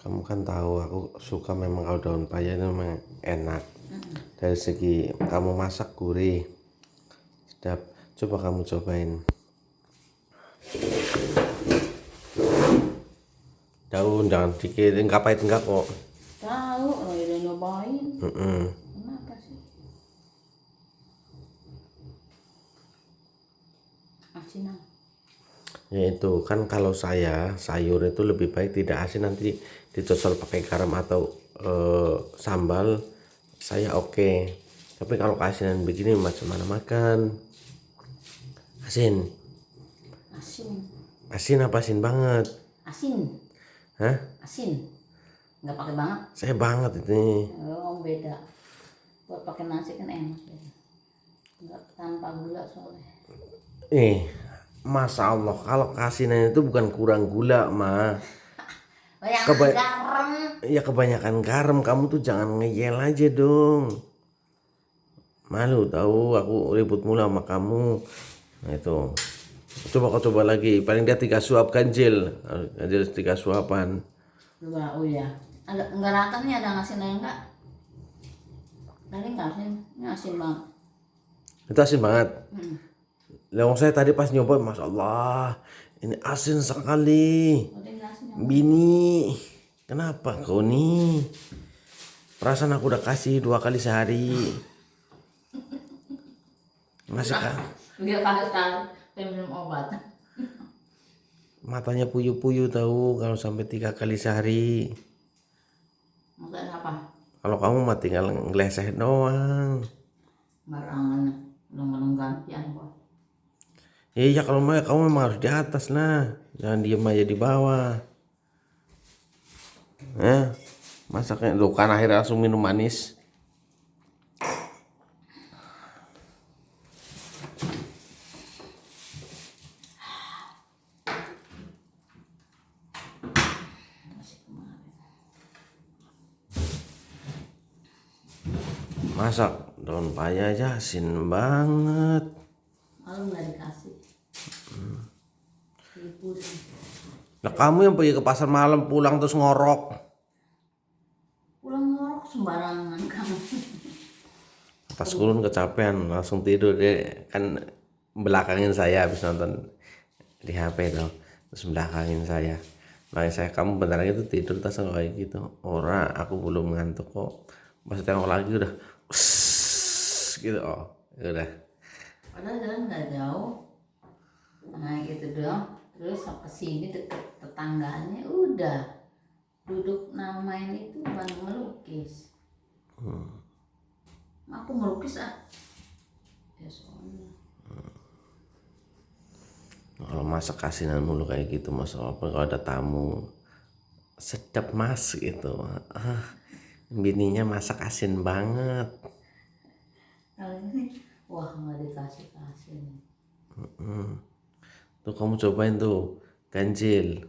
Kamu kan tahu aku suka memang kalau daun paya itu memang enak. Dari segi kamu masak gurih, sedap. Coba kamu cobain. Daun jangan dikit, enggak pahit enggak kok. Tahu, udah nyobain. Mm-mm. Kenapa sih? Asinan. Ya itu kan kalau saya sayur itu lebih baik tidak asin, nanti dicocol pakai garam atau sambal saya oke. Tapi kalau keasinan begini macam mana makan? Asin. Asin. Asin apa asin banget? Asin. Hah? Asin. Nggak pakai banget. Saya banget ini. Oh, beda. Buat pakai nasi kan enak ya. Nggak tanpa gula soalnya. Masya Allah, kalau keasinan itu bukan kurang gula mah. Banyak garam. Ya kebanyakan garam, kamu tuh jangan ngeyel aja dong. Malu tahu aku ribut mulu sama kamu. Nah itu. Coba kau coba lagi, paling dia 3 suap ganjil. Ganjil 3 suapan. Coba, oh ya. Enggak rata nih, ada asinnya enggak? Tadi enggak asin, ini asin banget. Itu asin banget. Lewong saya tadi pas nyoba, Masya Allah, ini asin sekali. Oh, ini asin ya? Bini, kenapa kau nih? Perasaan aku udah kasih 2 kali sehari. Masih kan? Dia kaget kan, saya minum obat. Matanya puyu-puyu tahu kalau sampai 3 kali sehari. Maksudnya apa? Kalau kamu mah tinggal ngeleseh doang. Barangan, belum gantian kok. Iya kalau mau kamu memang harus di atas lah, jangan diem aja di bawah. Masaknya lu kan akhirnya langsung minum manis. Masak daun paya aja asin banget. Malu nggak dikasih. Ibu sih. Nah kamu yang pergi ke pasar malam pulang terus ngorok. Pulang ngorok sembarangan kamu. Pas kulun kecapean langsung tidur, dia kan belakangin saya habis nonton di HP tuh, terus belakangin saya. Makanya saya, kamu bentar lagi tuh tidur tas kayak gitu. Ora, aku belum ngantuk kok. Pas tengok lagi udah gitu, oh ya udah. Padahal jalan nggak jauh. Nah gitu dong. Terus ke sini deket tetangganya udah duduk namain itu bukan melukis. Aku melukis ah. Ya soalnya. Kalau masak asinan mulu kayak gitu, Mas, apa kalau ada tamu sedap mas gitu. Bininya masak asin banget. Kalau ini wah nggak dikasih kasih. Tuh kamu cobain tuh ganjil.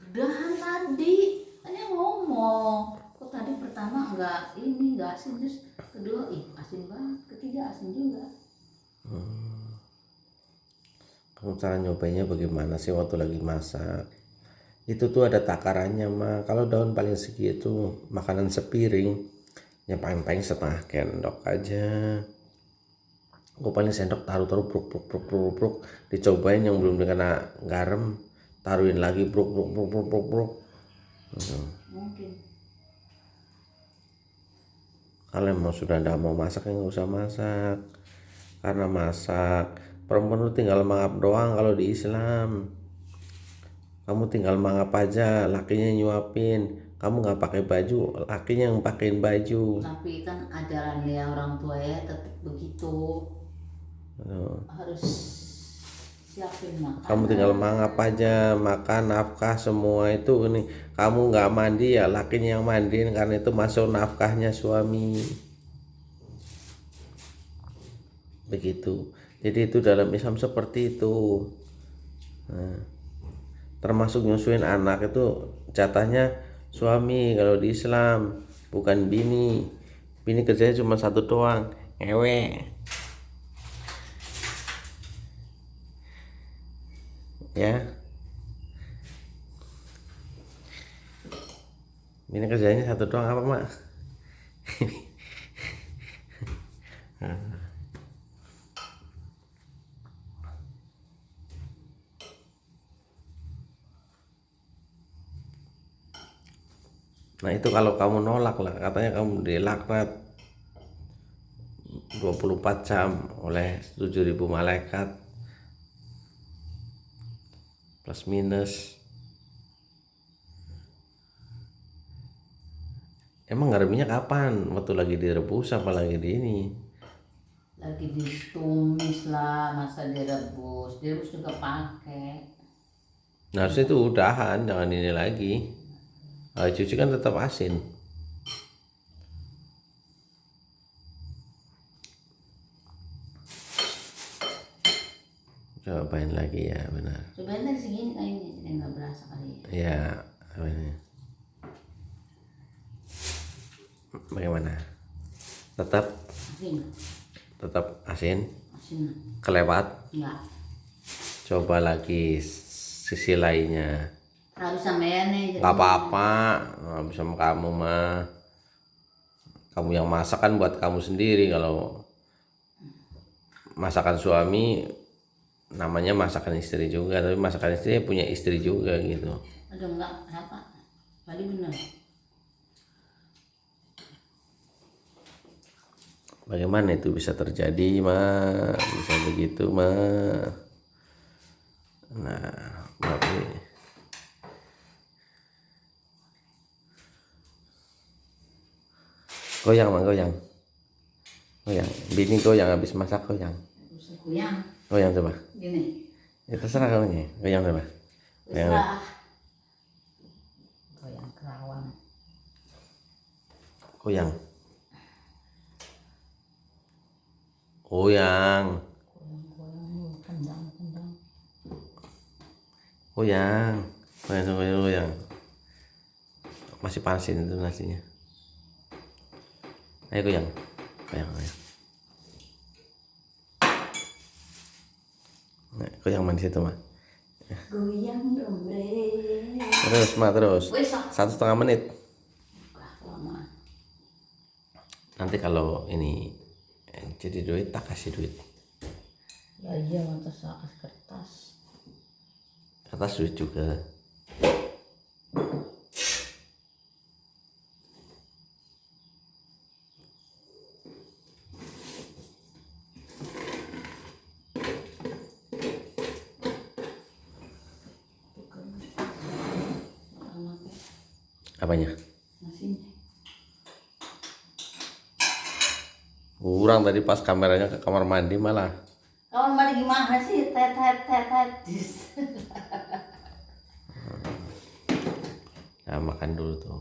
Udahan tadi hanya ngomong. Kok tadi pertama nggak asin, terus kedua asin banget, ketiga asin juga. Kamu cara nyobainnya bagaimana sih waktu lagi masak? Itu tuh ada takarannya mah. Kalau daun paling segitu makanan sepiring, ya paling setengah sendok aja. Aku paling sendok taruh bruk, dicobain yang belum kena garam, taruhin lagi bruk. Mungkin. Kalau emang sudah nggak mau masak ya nggak usah masak. Karena masak perempuan tuh tinggal mangap doang kalau di Islam. Kamu tinggal mangap aja, lakinya nyuapin. Kamu nggak pakai baju, lakinya yang pakein baju. Tapi kan ajarannya orang tua ya tetap begitu. Harus siapin makanan. Kamu tinggal mangap aja, makan, nafkah semua itu ini. Kamu nggak mandi ya lakinya yang mandiin, karena itu masuk nafkahnya suami. Begitu. Jadi itu dalam Islam seperti itu. Termasuk nyusuin anak itu jatahnya suami kalau di Islam, bukan bini. Bini kerjanya cuma satu doang, ngewe. Ya. Ini kerjanya satu doang apa mak? Nah itu kalau kamu nolak lah, katanya kamu dilaknat 24 jam oleh 7.000 malaikat plus minus. Emang ngarepnya kapan? Waktu lagi direbus apa lagi di ini? Lagi ditumis lah, masa direbus juga pakai. Nah harusnya itu udahan, jangan ini lagi. Cuci kan tetap asin. Cobain lagi ya, benar. Cobain dari segini kayaknya, jadi nggak berasa kali ya. Ya, apa ini? Bagaimana? Tetap Asin, asin, asin kelewat. enggak. Coba lagi sisi lainnya. Harus sampean nih. Gak apa-apa, bisa sama kamu mah. Kamu yang masak kan buat kamu sendiri. Kalau masakan suami namanya masakan istri juga, tapi masakan istri punya istri juga gitu. Aduh enggak, apa? Tadi bener. Bagaimana itu bisa terjadi mah? Bisa begitu mah. Nah, berarti goyang mah, goyang. Bini goyang habis masak, goyang. Goyang. Goyang coba. Gini. Ya terserah kamu nih, goyang coba. Goyang. Terserah. Goyang kerawang. Goyang. Goyang. Goyang, kendang. Goyang. Goyang. Masih pasin itu nasinya. Ayo goyang. Goyang. Nah, goyang manis itu mah. Goyang dong, bre. Terus mah terus. Wes, 1,5 menit. lama. Nanti kalau ini jadi duit tak kasih duit. Ya iya, atas kertas. Atas duit juga. Apanya? Nasinya. Kurang tadi pas kameranya ke kamar mandi malah. Kawan mandi gimana sih? Tet. Nah, makan dulu tuh.